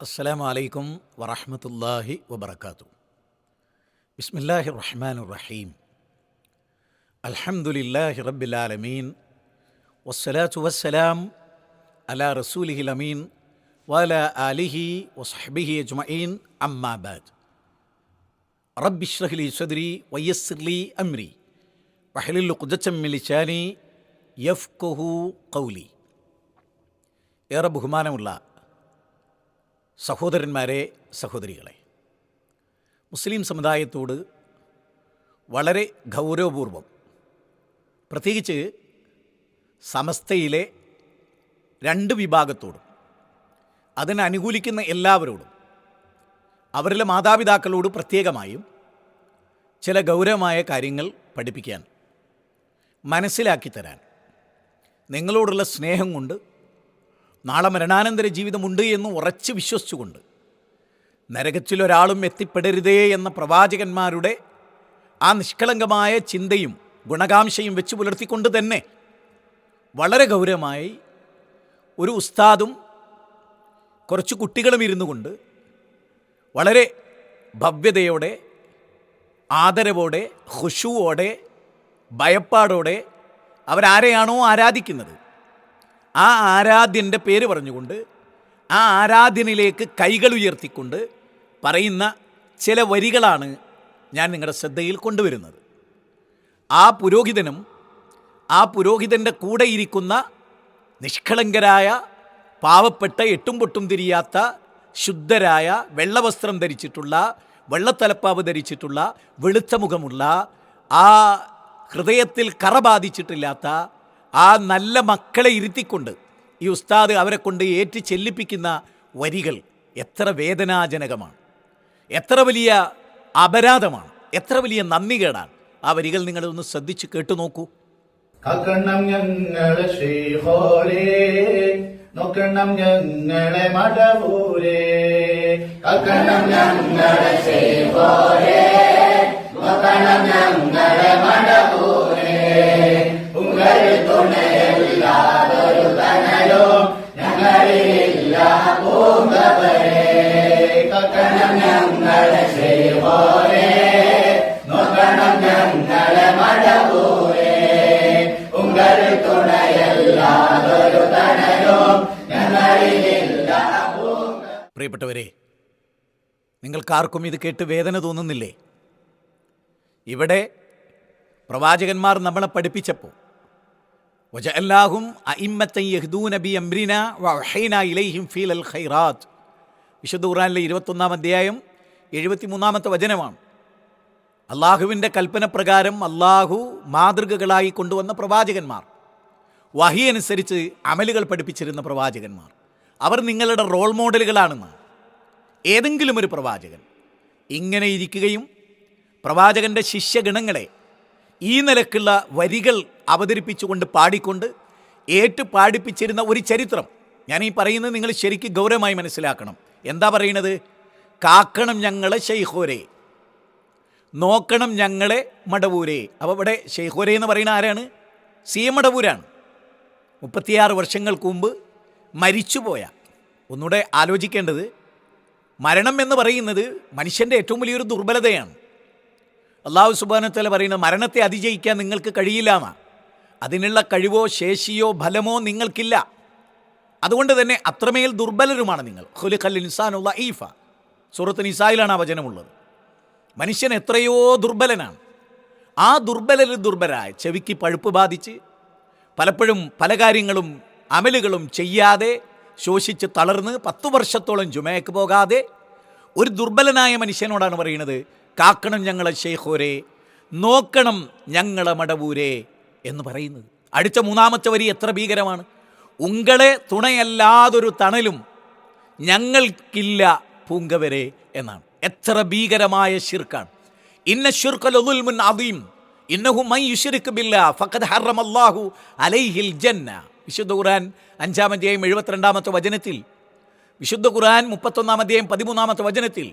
അസ്സലാമു അലൈക്കും വറഹ്മത്തുള്ളാഹി വബറകാതുഹു. ബിസ്മില്ലാഹിർ റഹ്മാനിർ റഹീം. അൽഹംദുലില്ലാഹി റബ്ബിൽ ആലമീൻ. വസ്സലാത്തു വസ്സലാം അലാ റസൂലിഹിൽ അമീൻ വഅലാ ആലിഹി വസ്ഹ്ബിഹി അജ്മഈൻ. അമ്മാ ബഅദ്. റബ്ബി ഇശ്റഹ് ലി സദ്രി വയസ്സിർ ലി അംരി വഹ്ലുൽ ഉഖ്ദതം മിൻ ലിസാനി യഫ്ഖഹു ഖൗലി. ഏറെ ബഹുമാനമുള്ള സഹോദരന്മാരെ, സഹോദരികളെ, മുസ്ലിം സമുദായത്തോട് വളരെ ഗൗരവപൂർവം, പ്രത്യേകിച്ച് സമസ്തയിലെ രണ്ട് വിഭാഗത്തോടും അതിനനുകൂലിക്കുന്ന എല്ലാവരോടും, അവരിലെ മാതാപിതാക്കളോട് പ്രത്യേകമായും ചില ഗൗരവമായ കാര്യങ്ങൾ പഠിപ്പിക്കാൻ, മനസ്സിലാക്കി തരാൻ, നിങ്ങളോടുള്ള സ്നേഹം കൊണ്ട് നാളെ മരണാനന്തര ജീവിതമുണ്ട് എന്ന് ഉറച്ച് വിശ്വസിച്ചുകൊണ്ട് നരകത്തിലൊരാളും എത്തിപ്പെടരുതേ എന്ന പ്രവാചകന്മാരുടെ ആ നിഷ്കളങ്കമായ ചിന്തയും ഗുണകാംക്ഷയും വെച്ച് പുലർത്തിക്കൊണ്ട് തന്നെ വളരെ ഗൗരവമായി ഒരു ഉസ്താദും കുറച്ച് കുട്ടികളും ഇരുന്നു കൊണ്ട് വളരെ ഭവ്യതയോടെ, ആദരവോടെ, ഖുശൂവോടെ, ഭയപ്പാടോടെ അവരാരെയാണോ ആരാധിക്കുന്നത് ആ ആരാധ്യൻ്റെ പേര് പറഞ്ഞുകൊണ്ട് ആ ആരാധ്യനിലേക്ക് കൈകൾ ഉയർത്തിക്കൊണ്ട് പറയുന്ന ചില വരികളാണ് ഞാൻ നിങ്ങളുടെ ശ്രദ്ധയിൽ കൊണ്ടുവരുന്നത്. ആ പുരോഹിതനും ആ പുരോഹിതൻ്റെ കൂടെ ഇരിക്കുന്ന നിഷ്കളങ്കരായ, പാവപ്പെട്ട, എട്ടും പൊട്ടും തിരിയാത്ത, ശുദ്ധരായ, വെള്ളവസ്ത്രം ധരിച്ചിട്ടുള്ള, വെള്ളത്തലപ്പാവ് ധരിച്ചിട്ടുള്ള, വെളുത്ത മുഖമുള്ള, ആ ഹൃദയത്തിൽ കറ ബാധിച്ചിട്ടില്ലാത്ത ആ നല്ല മക്കളെ ഇരുത്തിക്കൊണ്ട് ഈ ഉസ്താദ് അവരെ കൊണ്ട് ഏറ്റി ചെല്ലിപ്പിക്കുന്ന വരികൾ എത്ര വേദനാജനകമാണ്, എത്ര വലിയ അപരാധമാണ്, എത്ര വലിയ നന്ദികേടാണ്. ആ വരികൾ നിങ്ങളൊന്ന് ശ്രദ്ധിച്ച് കേട്ടു നോക്കൂ. കാക്കണം ഞങ്ങളെ ശ്രീഹോരേ, നോക്കണം ഞങ്ങളെ മടവൂരേ. കാക്കണം ഞങ്ങളെ ശ്രീഹോരേ, നോക്കണം ഞങ്ങളെ മടവൂരേ. ഉങ്ങളിൽ തുണയില്ലാതൊരു തണലോ ഞങ്ങളില്ല പൂങ്കവരേ. കാക്കണം ഞങ്ങളെ ശ്രീഹോരേ, നോക്കണം ഞങ്ങളെ മടവൂരേ. പ്രിയപ്പെട്ടവരെ, നിങ്ങൾക്കാർക്കും ഇത് കേട്ട് വേദന തോന്നുന്നില്ലേ? ഇവിടെ പ്രവാചകന്മാർ നമ്മളെ പഠിപ്പിച്ചപ്പോൾ വജഅൽനാഹും അഇമ്മത്തൻ യഹ്ദൂന ബിഅംരിനാ വഅഹൈനാ ഇലൈഹിം ഫീലൽ ഖൈറാത്ത്. വിശുദ്ധ ഖുർആനിലെ 21-ാം അധ്യായം 73-ാമത്തെ വചനമാണ്. അള്ളാഹുവിൻ്റെ കൽപ്പന പ്രകാരം അള്ളാഹു മാതൃകകളായി കൊണ്ടുവന്ന പ്രവാചകന്മാർ, വഹി അനുസരിച്ച് അമലുകൾ പഠിപ്പിച്ചിരുന്ന പ്രവാചകന്മാർ, അവർ നിങ്ങളുടെ റോൾ മോഡലുകളാണെന്ന്. ഏതെങ്കിലും ഒരു പ്രവാചകൻ ഇങ്ങനെ ഇരിക്കുകയും പ്രവാചകൻ്റെ ശിഷ്യഗണങ്ങളെ ഈ നിലക്കുള്ള വരികൾ അവതരിപ്പിച്ചുകൊണ്ട് പാടിക്കൊണ്ട് ഏറ്റു പാടിപ്പിച്ചിരുന്ന ഒരു ചരിത്രം ഞാൻ ഈ പറയുന്നത് നിങ്ങൾ ശരിക്കും ഗൗരവമായി മനസ്സിലാക്കണം. എന്താ പറയുന്നത്? കാക്കണം ഞങ്ങളെ ശൈഖോരെ, നോക്കണം ഞങ്ങളെ മടവൂരെ. അപ്പോൾ ഇവിടെ ശൈഖോരെ എന്ന് പറയുന്ന ആരാണ്? C M മടവൂരാണ്. 36 വർഷങ്ങൾക്ക് മുമ്പ് മരിച്ചുപോയ. ഒന്നുകൂടെ ആലോചിക്കേണ്ടത്, മരണം എന്ന് പറയുന്നത് മനുഷ്യൻ്റെ ഏറ്റവും വലിയൊരു ദുർബലതയാണ്. അല്ലാഹു സുബ്ഹാനഹു വ തആല പറയുന്നത് മരണത്തെ അതിജയിക്കാൻ നിങ്ങൾക്ക് കഴിയില്ല എന്നാണ്. അതിനുള്ള കഴിവോ ശേഷിയോ ഫലമോ നിങ്ങൾക്കില്ല. അതുകൊണ്ട് തന്നെ അത്രമേൽ ദുർബലരുമാണ് നിങ്ങൾ. ഖുലിഖൽ ഇൻസാനു ദഈഫ. സൂറത്ത് നിസായിലാണ് ആ വചനമുള്ളത്. മനുഷ്യൻ എത്രയോ ദുർബലനാണ്. ആ ദുർബലരായ, ചെവിക്ക് പഴുപ്പ് ബാധിച്ച് പലപ്പോഴും പല കാര്യങ്ങളും അമലുകളും ചെയ്യാതെ ശോഷിച്ച് തളർന്ന് 10 വർഷത്തോളം ജുമയ്ക്ക് പോകാതെ ഒരു ദുർബലനായ മനുഷ്യനോടാണ് പറയുന്നത് കാക്കണം ഞങ്ങളെ ശൈഖോരെ, നോക്കണം ഞങ്ങളെ മടവൂരെ എന്ന് പറയുന്നത്. അടുത്ത 3-ാമത്തെ വരി എത്ര ഭീകരമാണ്. ഉങ്ങളെ തുണയല്ലാതൊരു തണലും ഞങ്ങൾക്കില്ല പൂങ്കവരെ എന്നാണ്. എത്ര ഭീകരമായ ശിർക്കാണ്. ഇന്ന ശിർക ലദുൽമുൻ അദീം ഇന്നഹു മൻ യുശ്രിക് ബില്ലാഹ് ഫഖദ് ഹറമല്ലാഹു അലൈഹിൽ ജന്ന. വിശുദ്ധ ഖുർആൻ 5-ാം അധ്യായം 72-ാമത്തെ വചനത്തിൽ, വിശുദ്ധ ഖുർആൻ 31-ാം അധ്യായം 13-ാമത്തെ വചനത്തിൽ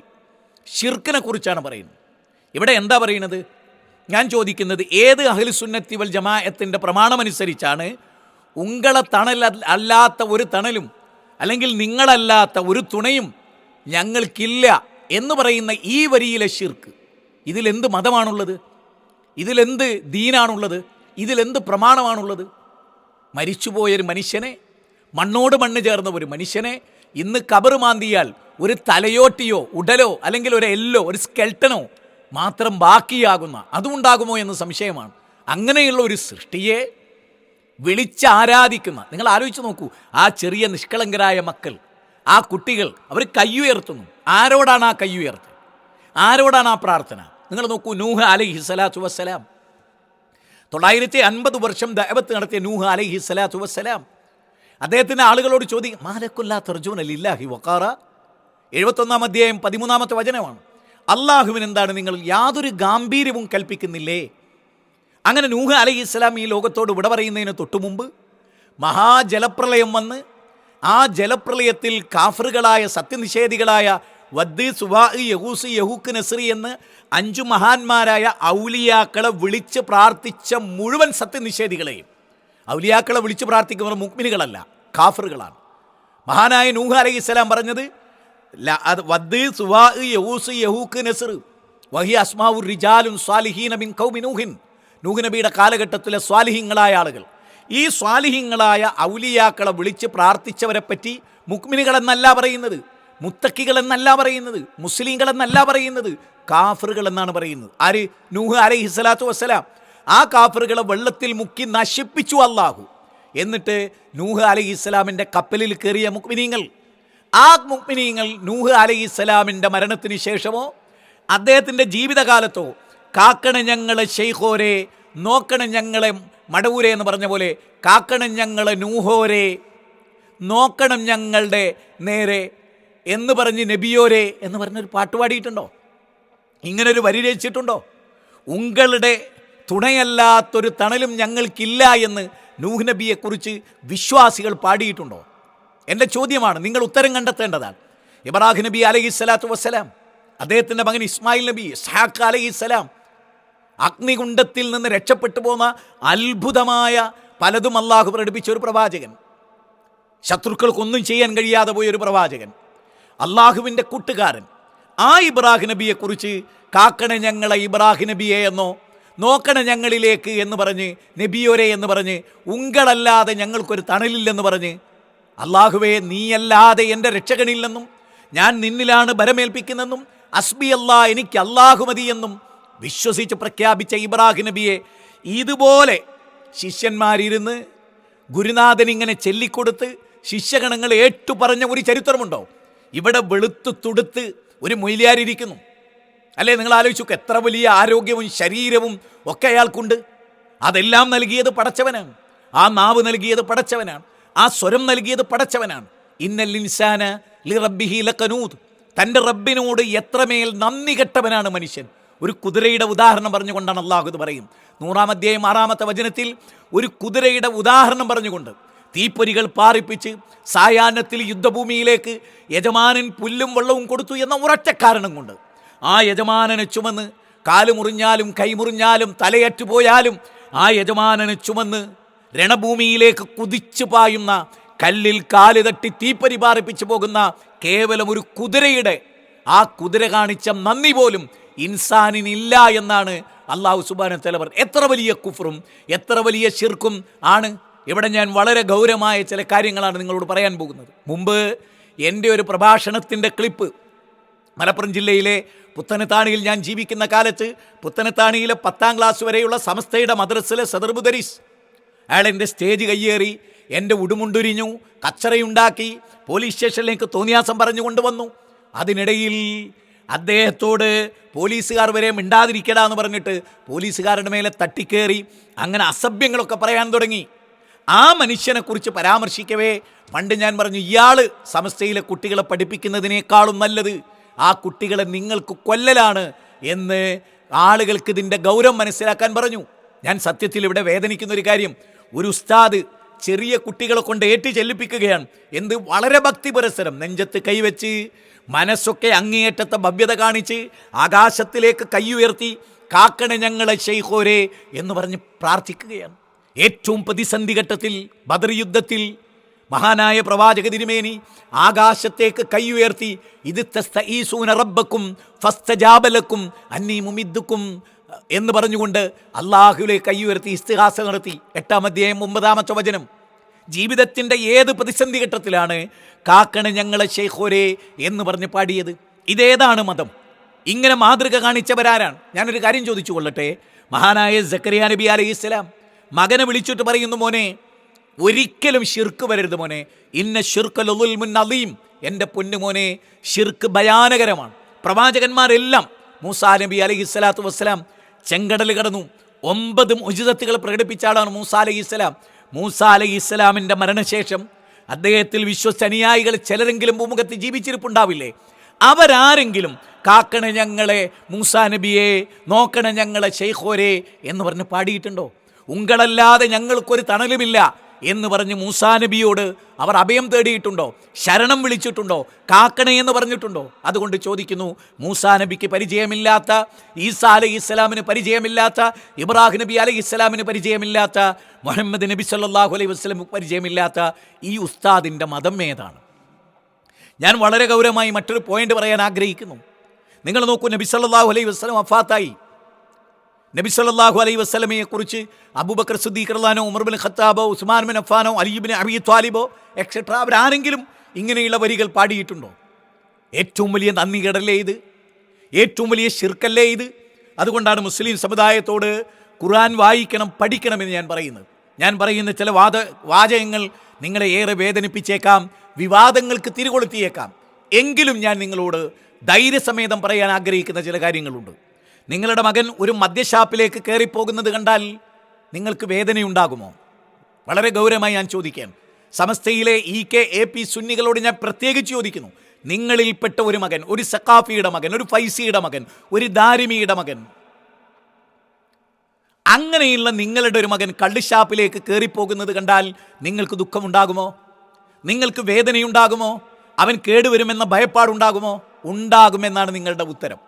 ശിർക്കിനെ കുറിച്ചാണ് പറയുന്നത്. ഇവിടെ എന്താ പറയുന്നത്? ഞാൻ ചോദിക്കുന്നത്, ഏത് അഹ്ലുസുന്നത്തി വൽ ജമാഅത്തിൻ്റെ പ്രമാണമനുസരിച്ചാണ് ഉങ്ങളെ തണൽ അല്ലാത്ത ഒരു തണലും അല്ലെങ്കിൽ നിങ്ങളല്ലാത്ത ഒരു തുണയും ഞങ്ങൾക്കില്ല എന്ന് പറയുന്ന ഈ വരിയിലെ ശിർക്ക്, ഇതിലെന്ത് മതമാണുള്ളത്? ഇതിലെന്ത് ദീനാണുള്ളത്? ഇതിലെന്ത് പ്രമാണമാണുള്ളത്? മരിച്ചുപോയൊരു മനുഷ്യനെ, മണ്ണോട് മണ്ണ് ചേർന്ന ഒരു മനുഷ്യനെ ഇന്ന് കബറ് മാന്തിയാൽ ഒരു തലയോട്ടിയോ ഉടലോ അല്ലെങ്കിൽ ഒരു എല്ലോ ഒരു സ്കെൽട്ടനോ മാത്രം ബാക്കിയാകുന്ന അതുണ്ടാകുമോ എന്ന് സംശയമാണ്. അങ്ങനെയുള്ള ഒരു സൃഷ്ടിയെ വിളിച്ചാരാധിക്കുന്ന, നിങ്ങൾ ആലോചിച്ച് നോക്കൂ, ആ ചെറിയ നിഷ്കളങ്കരായ മക്കൾ, ആ കുട്ടികൾ, അവർ കയ്യുയർത്തുന്നു. ആരോടാണ് ആ കയ്യുയർത്ത്? ആരോടാണ് ആ പ്രാർത്ഥന? നിങ്ങൾ നോക്കൂ, നൂഹ് അലൈഹി സ്വലാത്തു വസ്സലാം, 950 വർഷം ദഅവത്ത് നടത്തിയ നൂഹ് അലൈഹി സ്വലാത്തു വസ്സലാം, അദ്ദേഹത്തിൻ്റെ ആളുകളോട് ചോദിക്കും, മാലക്കുല്ലാ തർജൂന ലില്ലാഹി വഖാറ. 71 അധ്യായം 13 വചനമാണ്. അള്ളാഹുവിന് എന്താണ് നിങ്ങൾ യാതൊരു ഗാംഭീര്യവും കൽപ്പിക്കുന്നില്ലേ? അങ്ങനെ നൂഹ് അലൈഹി ഇസ്ലാം ഈ ലോകത്തോട് വിട പറയുന്നതിന് തൊട്ടു മുമ്പ് മഹാജലപ്രളയം വന്ന് ആ ജലപ്രളയത്തിൽ കാഫറുകളായ സത്യനിഷേധികളായ വദ്, സുവാ, യഹൂസ്, യഹൂക്ക്, നസ്രി എന്ന് 5 മഹാന്മാരായ ഔലിയാക്കളെ വിളിച്ച് പ്രാർത്ഥിച്ച മുഴുവൻ സത്യനിഷേധികളെയും, ഔലിയാക്കളെ വിളിച്ച് പ്രാർത്ഥിക്കുന്നവർ മുഅ്മിനുകളല്ല, കാഫറുകളാണ്. മഹാനായ നൂഹ് അലൈഹി ഇസ്ലാം പറഞ്ഞത് വദ്, സുവാ, യഹൂസ്, യഹൂക്ക്, നസ്ർ വഹി അസ്മാഉർ റിജാലുൻ സ്വാലിഹീന മിൻ ഖൗമി നൂഹിൻ. നൂഹ് നബിയുടെ കാലഘട്ടത്തിലെ സ്വാലിഹീങ്ങളായ ആളുകൾ. ഈ സ്വാലിഹീങ്ങളായ ഔലിയാക്കളെ വിളിച്ച് പ്രാർത്ഥിച്ചവരെ പറ്റി മുഅ്മിനുകളെന്നല്ല പറയുന്നത്, മുത്തക്കികളെന്നല്ല പറയുന്നത്, മുസ്ലിങ്ങളെന്നല്ല പറയുന്നത്, കാഫറുകൾ എന്നാണ് പറയുന്നത്. ആര്? നൂഹ് അലൈഹി സ്വലാത്തു വസ്സലാം. ആ കാഫറുകളെ വെള്ളത്തിൽ മുക്കി നശിപ്പിച്ചു അല്ലാഹു. എന്നിട്ട് നൂഹ് അലൈഹി ഇസ്ലാമിൻ്റെ കപ്പലിൽ കയറിയ മുഅ്മിനീങ്ങൾ, ആ മുഅ്മിനീങ്ങൾ നൂഹ് അലൈഹി ഇസ്ലാമിൻ്റെ മരണത്തിന് ശേഷമോ അദ്ദേഹത്തിൻ്റെ ജീവിതകാലത്തോ കാക്കണ ഞങ്ങളെ ശൈഖോരെ, നോക്കണ ഞങ്ങളെ മടവൂരെ എന്ന് പറഞ്ഞ പോലെ കാക്കണം ഞങ്ങളെ നൂഹോരെ, നോക്കണം ഞങ്ങളുടെ നേരെ എന്ന് പറഞ്ഞ് നബിയോരെ എന്ന് പറഞ്ഞൊരു പാട്ട് പാടിയിട്ടുണ്ടോ? ഇങ്ങനൊരു വരി രചിച്ചിട്ടുണ്ടോ? ഉങ്ങളുടെ തുണയല്ലാത്തൊരു തണലും ഞങ്ങൾക്കില്ല എന്ന് നൂഹ് നബിയെക്കുറിച്ച് വിശ്വാസികൾ പാടിയിട്ടുണ്ടോ? എൻ്റെ ചോദ്യമാണ്, നിങ്ങൾ ഉത്തരം കണ്ടെത്തേണ്ടതാണ്. ഇബ്രാഹിം നബി അലൈഹി സ്വലാത്തു വസ്സലാം, അദ്ദേഹത്തിൻ്റെ മകൻ ഇസ്മായിൽ നബി, ഇസ്ഹാഖ് അലൈഹി സ്വലാം, അഗ്നികുണ്ഡത്തിൽ നിന്ന് രക്ഷപ്പെട്ടു പോന്ന അത്ഭുതമായ പലതും അള്ളാഹു പ്രകടിപ്പിച്ച ഒരു പ്രവാചകൻ, ശത്രുക്കൾക്കൊന്നും ചെയ്യാൻ കഴിയാതെ പോയൊരു പ്രവാചകൻ, അള്ളാഹുവിൻ്റെ കൂട്ടുകാരൻ. ആ ഇബ്രാഹിം നബിയെക്കുറിച്ച് കാക്കണ ഞങ്ങളെ ഇബ്രാഹിം നബിയെ എന്നോ നോക്കണ ഞങ്ങളിലേക്ക് എന്ന് പറഞ്ഞ് നബിയോരെ എന്ന് പറഞ്ഞ് ഉങ്ങളല്ലാതെ ഞങ്ങൾക്കൊരു തണലില്ലെന്ന് പറഞ്ഞ് അള്ളാഹുവേ നീയല്ലാതെ എൻ്റെ രക്ഷകനില്ലെന്നും ഞാൻ നിന്നിലാണ് ഭരമേൽപ്പിക്കുന്നെന്നും അസ്ബി അല്ലാ എനിക്ക് അള്ളാഹു മതി എന്നും വിശ്വസിച്ച് പ്രഖ്യാപിച്ച ഇബ്രാഹിം നബിയെ ഇതുപോലെ ശിഷ്യന്മാരിരുന്ന് ഗുരുനാഥൻ ഇങ്ങനെ ചൊല്ലിക്കൊടുത്ത് ശിഷ്യഗണങ്ങൾ ഏറ്റുപറഞ്ഞ ഒരു ചരിത്രമുണ്ടോ? ഇവിടെ വെളുത്തു തുടുത്ത് ഒരു മൊയ്ലിയാരിയിരിക്കുന്നു, അല്ലേ? നിങ്ങൾ ആലോചിച്ചു, എത്ര വലിയ ആരോഗ്യവും ശരീരവും ഒക്കെ അയാൾക്കുണ്ട്. അതെല്ലാം നൽകിയത് പടച്ചവനാണ്. ആ നാവ് നൽകിയത് പടച്ചവനാണ്. ആ സ്വരം നൽകിയത് പടച്ചവനാണ്. ഇന്നൽ ഇൻസാന ലിറബ്ബിഹി ലകനൂദ്. തൻ്റെ റബ്ബിനോട് എത്രമേൽ നന്ദി കെട്ടവനാണ് മനുഷ്യൻ. ഒരു കുതിരയുടെ ഉദാഹരണം പറഞ്ഞുകൊണ്ടാണ് അള്ളാഹു ഇത് പറയും. 100 അധ്യായം 6 വചനത്തിൽ ഒരു കുതിരയുടെ ഉദാഹരണം പറഞ്ഞുകൊണ്ട് തീപ്പൊരികൾ പാറിപ്പിച്ച് സായാഹ്നത്തിൽ യുദ്ധഭൂമിയിലേക്ക് യജമാനൻ പുല്ലും വെള്ളവും കൊടുത്തു എന്ന ഒരൊറ്റ കാരണം കൊണ്ട് ആ യജമാനനെ ചുമന്ന് കാല് മുറിഞ്ഞാലും കൈ മുറിഞ്ഞാലും തലയറ്റുപോയാലും ആ യജമാനനെ ചുമന്ന് രണഭൂമിയിലേക്ക് കുതിച്ചു പായുന്ന, കല്ലിൽ കാല് തട്ടി തീപ്പൊരി പാറിപ്പിച്ചു പോകുന്ന കേവലം ഒരു കുതിരയുടെ ആ കുതിര കാണിച്ച നന്ദി പോലും ഇൻസാനിനില്ല എന്നാണ് അള്ളാഹു സുബ്ഹാനഹു വ തആല പറഞ്ഞത്. എത്ര വലിയ കുഫ്റും എത്ര വലിയ ശിർക്കും ആണ്. ഇവിടെ ഞാൻ വളരെ ഗൗരവമായ ചില കാര്യങ്ങളാണ് നിങ്ങളോട് പറയാൻ പോകുന്നത്. മുമ്പ് എൻ്റെ ഒരു പ്രഭാഷണത്തിൻ്റെ ക്ലിപ്പ് മലപ്പുറം ജില്ലയിലെ പുത്തനത്താണിയിൽ ഞാൻ ജീവിക്കുന്ന കാലത്ത് പുത്തനത്താണിയിലെ 10ാം ക്ലാസ് വരെയുള്ള സമസ്തയുടെ മദ്രസയിലെ സദർ മുദരിസ് അയാൾ എൻ്റെ സ്റ്റേജ് കയ്യേറി, എൻ്റെ ഉടുമുണ്ടുരിഞ്ഞു, കച്ചറയുണ്ടാക്കി, പോലീസ് സ്റ്റേഷനിലേക്ക് തോന്നിയാസം പറഞ്ഞു കൊണ്ടുവന്നു. അതിനിടയിൽ അദ്ദേഹത്തോട് പോലീസുകാർ വരെ മിണ്ടാതിരിക്കടാ എന്ന് പറഞ്ഞിട്ട് പോലീസുകാരുടെ മേലെ തട്ടിക്കേറി അങ്ങനെ അസഭ്യങ്ങളൊക്കെ പറയാൻ തുടങ്ങി. ആ മനുഷ്യനെക്കുറിച്ച് പരാമർശിക്കവേ പണ്ട് ഞാൻ പറഞ്ഞു, ഇയാൾ സമസ്തയിലെ കുട്ടികളെ പഠിപ്പിക്കുന്നതിനേക്കാളും നല്ലത് ആ കുട്ടികളെ നിങ്ങൾക്ക് കൊല്ലലാണ് എന്ന് ആളുകൾക്ക് ഇതിൻ്റെ ഗൗരവം മനസ്സിലാക്കാൻ പറഞ്ഞു. ഞാൻ സത്യത്തിൽ ഇവിടെ വേദനിക്കുന്ന ഒരു കാര്യം, ഒരു ഉസ്താദ് ചെറിയ കുട്ടികളെ കൊണ്ട് ഏറ്റി ചെല്ലിപ്പിക്കുകയാണ്. എന്ത് വളരെ ഭക്തി പുരസ്സരം, നെഞ്ചത്ത് കൈവച്ച് മനസ്സൊക്കെ അങ്ങേയറ്റത്തെ ഭവ്യത കാണിച്ച് ആകാശത്തിലേക്ക് കൈയുയർത്തി കാക്കണ ഞങ്ങളെ ശൈഖോരെ എന്ന് പറഞ്ഞ് പ്രാർത്ഥിക്കുകയാണ്. ഏറ്റവും പ്രതിസന്ധി ഘട്ടത്തിൽ ബദർ യുദ്ധത്തിൽ മഹാനായ പ്രവാചക തിരുമേനി ആകാശത്തേക്ക് കൈ ഉയർത്തി ഇത് തസ്തഈസൂന റബ്ബക്കും ഫസ്തജാബ ലക്കും അന്നീ മുമിദ്ദുക്കും എന്ന് പറഞ്ഞുകൊണ്ട് അള്ളാഹുവിലേക്ക് കൈ ഉയർത്തി ഇസ്തിഹാസ നടത്തി. 8-ാം അധ്യായം 9-ാമത്തെ വചനം. ജീവിതത്തിൻ്റെ ഏത് പ്രതിസന്ധി ഘട്ടത്തിലാണ് കാക്കണ ഞങ്ങളെ ശൈഖോരേ എന്ന് പറഞ്ഞ് പാടിയത്? ഇതേതാണ് മതം? ഇങ്ങനെ മാതൃക കാണിച്ചവരാരാണ്? ഞാനൊരു കാര്യം ചോദിച്ചു കൊള്ളട്ടെ. മഹാനായ സക്കരിയ നബി അലൈഹിസ്സലാം മകനെ വിളിച്ചിട്ട് പറയുന്നു, മോനെ ഒരിക്കലും ശിർക്ക് വരരുത് മോനെ, ഇന്ന ശിർക്ക് ലദുൽമുൻ അദീം, എൻ്റെ പൊന്നുമോനെ ശിർക്ക് ഭയാനകരമാണ്. പ്രവാചകന്മാരെല്ലാം മൂസാ നബി അലൈഹിസ്സലാത്തു വസ്സലാം ചെങ്കടൽ കടന്നു 9 മുഅ്ജിസത്തുകൾ പ്രകടിപ്പിച്ച ആളാണ് മൂസാ അലൈഹിസ്സലാം. മൂസാ അലൈഹിസ്സലാമിൻ്റെ മരണശേഷം അദ്ദേഹത്തിൽ വിശ്വസിച്ച അനുയായികൾ ചിലരെങ്കിലും ഭൂമുഖത്ത് ജീവിച്ചിരിപ്പുണ്ടാവില്ലേ? അവരാരെങ്കിലും കാക്കണ ഞങ്ങളെ മൂസാ നബിയെ, നോക്കണ ഞങ്ങളെ ശൈഖോരെ എന്ന് പറഞ്ഞ് പാടിയിട്ടുണ്ടോ? ഉങ്ങളല്ലാതെ ഞങ്ങൾക്കൊരു തണലുമില്ല എന്ന് പറഞ്ഞ് മൂസാ നബിയോട് അവർ അഭയം തേടിയിട്ടുണ്ടോ? ശരണം വിളിച്ചിട്ടുണ്ടോ? കാക്കണേ എന്ന് പറഞ്ഞിട്ടുണ്ടോ? അതുകൊണ്ട് ചോദിക്കുന്നു, മൂസാ നബിക്ക് പരിചയമില്ലാത്ത, ഈസാ അലൈഹി ഇസ്ലാമിന് പരിചയമില്ലാത്ത, ഇബ്രാഹിം നബി അലൈഹി ഇസ്ലാമിന് പരിചയമില്ലാത്ത, മുഹമ്മദ് നബി സല്ലല്ലാഹു അലൈഹി വസല്ലം പരിചയമില്ലാത്ത ഈ ഉസ്താദിൻ്റെ മതം ഏതാണ്? ഞാൻ വളരെ ഗൗരവമായി മറ്റൊരു പോയിന്റ് പറയാൻ ആഗ്രഹിക്കുന്നു. നിങ്ങൾ നോക്കൂ, നബി സല്ലല്ലാഹു അലൈഹി വസല്ലം വഫാത്തായി. നബി സല്ലല്ലാഹു അലൈഹി വസല്ലമയെ കുറിച്ച് അബൂബക്കർ സിദ്ദീഖ് റളിയല്ലാഹു അൻഹു, ഉമർ ബിൻ ഖത്താബോ, ഉസ്മാൻ ബിൻ അഫ്ഫാനോ, അലി ബിൻ അബീ ത്വാലിബോ എക്സെട്ര അവരാരെങ്കിലും ഇങ്ങനെയുള്ള വരികൾ പാടിയിട്ടുണ്ടോ? ഏറ്റവും വലിയ നന്ദി കേടല്ലേ ഇത്? ഏറ്റവും വലിയ ശിർക്കല്ലേ ഇത്? അതുകൊണ്ടാണ് മുസ്ലിം സമുദായത്തോട് ഖുർആൻ വായിക്കണം, പഠിക്കണമെന്ന് ഞാൻ പറയുന്ന ചില വാചകങ്ങൾ നിങ്ങളെ ഏറെ വേദനിപ്പിച്ചേക്കാം, വിവാദങ്ങൾക്ക് തിരികൊളുത്തിയേക്കാം. എങ്കിലും ഞാൻ നിങ്ങളോട് ധൈര്യസമേതം പറയാൻ ആഗ്രഹിക്കുന്ന ചില കാര്യങ്ങളുണ്ട്. നിങ്ങളുടെ മകൻ ഒരു മദ്യഷാപ്പിലേക്ക് കയറിപ്പോകുന്നത് കണ്ടാൽ നിങ്ങൾക്ക് വേദനയുണ്ടാകുമോ? വളരെ ഗൗരവമായി ഞാൻ ചോദിക്കാം. സമസ്തയിലെ AK സുന്നികളോട് ഞാൻ പ്രത്യേകിച്ച് ചോദിക്കുന്നു, നിങ്ങളിൽപ്പെട്ട ഒരു മകൻ, ഒരു സഖാഫിയുടെ മകൻ, ഒരു ഫൈസിയുടെ മകൻ, ഒരു ദാരിമിയുടെ മകൻ, അങ്ങനെയുള്ള നിങ്ങളുടെ ഒരു മകൻ കള്ളുഷാപ്പിലേക്ക് കയറിപ്പോകുന്നത് കണ്ടാൽ നിങ്ങൾക്ക് ദുഃഖമുണ്ടാകുമോ? നിങ്ങൾക്ക് വേദനയുണ്ടാകുമോ? അവൻ കേടുവരുമെന്ന ഭയപ്പാടുണ്ടാകുമോ? ഉണ്ടാകുമെന്നാണ് നിങ്ങളുടെ ഉത്തരം.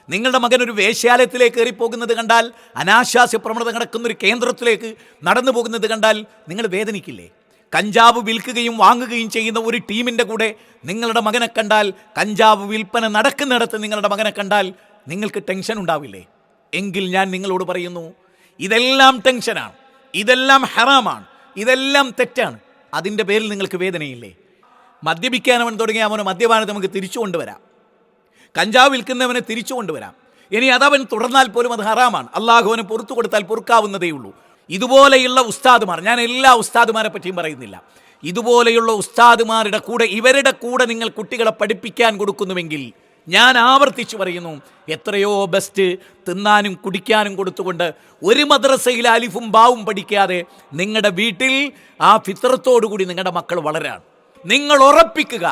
നിങ്ങളുടെ മകൻ ഒരു വേശ്യാലയത്തിലേക്ക് കയറിപ്പോകുന്നത് കണ്ടാൽ, അനാശാസ്യ പ്രവണത നടക്കുന്നൊരു കേന്ദ്രത്തിലേക്ക് നടന്നു പോകുന്നത് കണ്ടാൽ നിങ്ങൾ വേദനിക്കില്ലേ? കഞ്ചാവ് വിൽക്കുകയും വാങ്ങുകയും ചെയ്യുന്ന ഒരു ടീമിൻ്റെ കൂടെ നിങ്ങളുടെ മകനെ കണ്ടാൽ, കഞ്ചാവ് വിൽപ്പന നടക്കുന്നിടത്ത് നിങ്ങളുടെ മകനെ കണ്ടാൽ നിങ്ങൾക്ക് ടെൻഷൻ ഉണ്ടാവില്ലേ? എങ്കിൽ ഞാൻ നിങ്ങളോട് പറയുന്നു, ഇതെല്ലാം ടെൻഷനാണ്, ഇതെല്ലാം ഹറാമാണ്, ഇതെല്ലാം തെറ്റാണ്. അതിൻ്റെ പേരിൽ നിങ്ങൾക്ക് വേദനയില്ലേ? മദ്യപിക്കാനവൻ തുടങ്ങിയ അവന് മദ്യപാനത്തെ നമുക്ക് തിരിച്ചു കൊണ്ടുവരാം, കഞ്ചാവ് വിൽക്കുന്നവനെ തിരിച്ചു കൊണ്ടുവരാം. ഇനി അതവൻ തുടർന്നാൽ പോലും അത് ഹറാമാണ്. അള്ളാഹു അവന് പുറത്തു കൊടുത്താൽ പൊറുക്കാവുന്നതേ ഉള്ളൂ. ഇതുപോലെയുള്ള ഉസ്താദുമാർ, ഞാൻ എല്ലാ ഉസ്താദുമാരെ പറ്റിയും പറയുന്നില്ല, ഇതുപോലെയുള്ള ഉസ്താദുമാരുടെ കൂടെ, ഇവരുടെ കൂടെ നിങ്ങൾ കുട്ടികളെ പഠിപ്പിക്കാൻ കൊടുക്കുന്നുവെങ്കിൽ ഞാൻ ആവർത്തിച്ചു പറയുന്നു, എത്രയോ ബെസ്റ്റ് തിന്നാനും കുടിക്കാനും കൊടുത്തുകൊണ്ട് ഒരു മദ്രസയിൽ അലിഫും ബാവും പഠിക്കാതെ നിങ്ങളുടെ വീട്ടിൽ ആ ഫിത്രത്തോടുകൂടി നിങ്ങളുടെ മക്കൾ വളരാണ്. നിങ്ങൾ ഉറപ്പിക്കുക,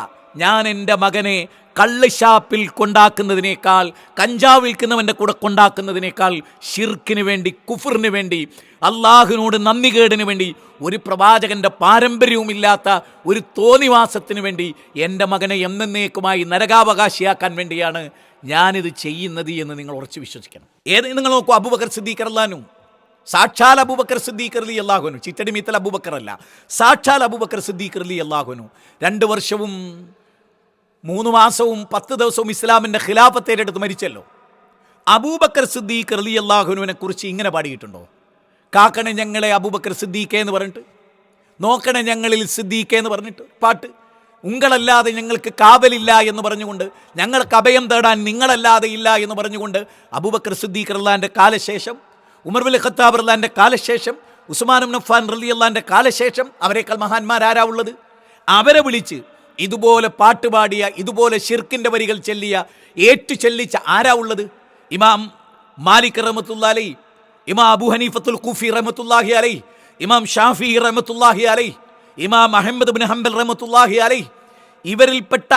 ഞാൻ എൻ്റെ മകനെ കള്ളുഷാപ്പിൽ കൊണ്ടാക്കുന്നതിനേക്കാൾ, കഞ്ചാവ് വിൽക്കുന്നവൻ്റെ കൂടെ കൊണ്ടാക്കുന്നതിനേക്കാൾ ഷിർക്കിന് വേണ്ടി, കുഫറിന് വേണ്ടി, അള്ളാഹുവിനോട് നന്ദികേടിന് വേണ്ടി, ഒരു പ്രവാചകൻ്റെ പാരമ്പര്യവുമില്ലാത്ത ഒരു തോന്നിവാസത്തിന് വേണ്ടി എൻ്റെ മകനെ എന്നേക്കുമായി നരകാവകാശിയാക്കാൻ വേണ്ടിയാണ് ഞാനിത് ചെയ്യുന്നത് എന്ന് നിങ്ങൾ ഉറച്ചു വിശ്വസിക്കണം. നിങ്ങൾ നോക്കൂ, അബൂബക്കർ സിദ്ദീഖ് റളിയല്ലാഹു അൻഹു, സാക്ഷാൽ അബൂബക്കർ സിദ്ദീഖ് റളിയല്ലാഹു അൻഹു, ചിറ്റടി മീത്തൽ അബൂബക്കർ അല്ല, സാക്ഷാൽ അബൂബക്കർ സിദ്ദീഖ് റളിയല്ലാഹു അൻഹു 2 വർഷവും 3 മാസവും 10 ദിവസവും ഇസ്ലാമിൻ്റെ ഖിലാഫത്ത് ഏറ്റെടുത്ത് മരിച്ചല്ലോ. അബൂബക്കർ സിദ്ദീഖ് റളിയല്ലാഹു അൻഹുവിനെ കുറിച്ച് ഇങ്ങനെ പാടിയിട്ടുണ്ടോ? കാക്കണേ ഞങ്ങളെ അബൂബക്കർ സിദ്ദീഖ് എന്ന് പറഞ്ഞിട്ട്, നോക്കണേ ഞങ്ങളിൽ സിദ്ദീഖ് എന്ന് പറഞ്ഞിട്ട് പാട്ട്. ഉങ്ങളല്ലാതെ ഞങ്ങൾക്ക് കാവലില്ല എന്ന് പറഞ്ഞുകൊണ്ട്, ഞങ്ങൾക്ക് അഭയം തേടാൻ നിങ്ങളല്ലാതെ ഇല്ല എന്ന് പറഞ്ഞുകൊണ്ട് അബൂബക്കർ സിദ്ദീഖ് റളിയല്ലാഹുവിൻ്റെ കാലശേഷം, ഉമർ ബിൻ ഖത്താബ് റളിയല്ലാഹുവിൻ്റെ കാലശേഷം, ഉസ്മാൻ ഇബ്നു അഫ്ഫാൻ റളിയല്ലാഹുവിൻ്റെ കാലശേഷം അവരെക്കാൾ മഹാന്മാരാരാ ഉള്ളത്? അവരെ വിളിച്ച് ഇതുപോലെ പാട്ടുപാടിയ, ഇതുപോലെ ഷിർക്കിൻ്റെ വരികൾ ചൊല്ലിയ, ഏറ്റു ചൊല്ലിച്ച ആരാ ഉള്ളത്? ഇമാം മാലിക് റഹ്മത്തുള്ളാഹി അലൈഹി, ഇമാം അബൂ ഹനീഫത്തുൽ കൂഫി റഹ്മത്തുള്ളാഹി അലൈഹി, ഇമാം ഷാഫി റഹ്മത്തുള്ളാഹി അലൈഹി, ഇമാം അഹ്മദ് ബിൻ ഹംബൽ റഹ്മത്തുള്ളാഹി അലൈഹി, ഇവരിൽപ്പെട്ട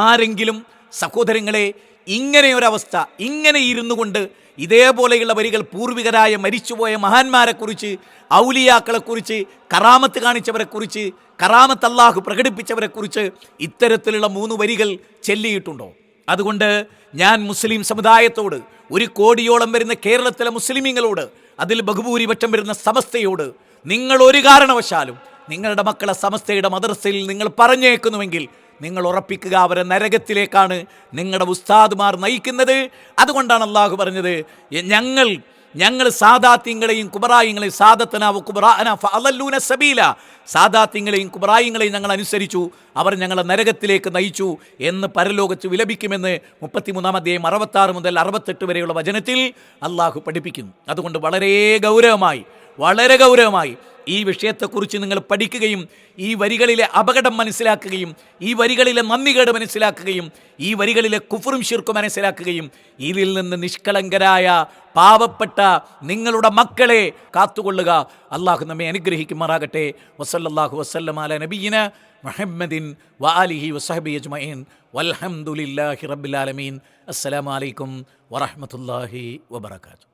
ആരെങ്കിലും സഹോദരങ്ങളെ, ഇങ്ങനെയൊരവസ്ഥ, ഇങ്ങനെ ഇരുന്നു കൊണ്ട് ഇതേപോലെയുള്ള വരികൾ പൂർവികരായ മരിച്ചുപോയ മഹാന്മാരെക്കുറിച്ച്, ഔലിയാക്കളെക്കുറിച്ച്, കറാമത്ത് കാണിച്ചവരെക്കുറിച്ച്, കറാമത്ത് അല്ലാഹു പ്രകടിപ്പിച്ചവരെക്കുറിച്ച് ഇത്തരത്തിലുള്ള 3 വരികൾ ചൊല്ലിയിട്ടുണ്ടോ? അതുകൊണ്ട് ഞാൻ മുസ്ലിം സമുദായത്തോട്, 1 കോടിയോളം വരുന്ന കേരളത്തിലെ മുസ്ലിമീങ്ങളോട്, അതിൽ ബഹുഭൂരിപക്ഷം വരുന്ന സമസ്തയോട്, നിങ്ങൾ ഒരു കാരണവശാലും നിങ്ങളുടെ മക്കളെ സമസ്തയുടെ മദ്രസയിൽ നിങ്ങൾ പറഞ്ഞേക്കുന്നുവെങ്കിൽ നിങ്ങൾ ഉറപ്പിക്കുക, അവരെ നരകത്തിലേക്കാണ് നിങ്ങളുടെ ഉസ്താദുമാർ നയിക്കുന്നത്. അതുകൊണ്ടാണ് അള്ളാഹു പറഞ്ഞത്, ഞങ്ങൾ സാദാത്യങ്ങളെയും കുബറായിങ്ങളെയും സാദാത്യങ്ങളെയും കുബറായിങ്ങളെയും ഞങ്ങൾ അനുസരിച്ചു, അവർ ഞങ്ങളെ നരകത്തിലേക്ക് നയിച്ചു എന്ന് പരലോകത്ത് വിലപിക്കുമെന്ന് 33-ാം അധ്യായം 66 മുതൽ 68 വരെയുള്ള വചനത്തിൽ അള്ളാഹു പഠിപ്പിക്കുന്നു. അതുകൊണ്ട് വളരെ ഗൗരവമായി ഈ വിഷയത്തെക്കുറിച്ച് നിങ്ങൾ പഠിക്കുകയും ഈ വരികളിലെ അപകടം മനസ്സിലാക്കുകയും ഈ വരികളിലെ നന്ദികേട് മനസ്സിലാക്കുകയും ഈ വരികളിലെ കുഫറും ശിർക്കും മനസ്സിലാക്കുകയും ഇതിൽ നിന്ന് നിഷ്കളങ്കരായ പാവപ്പെട്ട നിങ്ങളുടെ മക്കളെ കാത്തുകൊള്ളുക. അള്ളാഹു നമ്മെ അനുഗ്രഹിക്കുമാറാകട്ടെ. വസല്ലല്ലാഹു വസല്ലമ അലാ നബിയിന മുഹമ്മദിൻ വആലിഹി വസഹ്ബിഹി അജ്മഈൻ വൽഹംദുലില്ലാഹി റബ്ബിൽ ആലമീൻ. അസ്സലാമു അലൈക്കും വറഹ്മത്തുള്ളാഹി വബറകാതുഹു.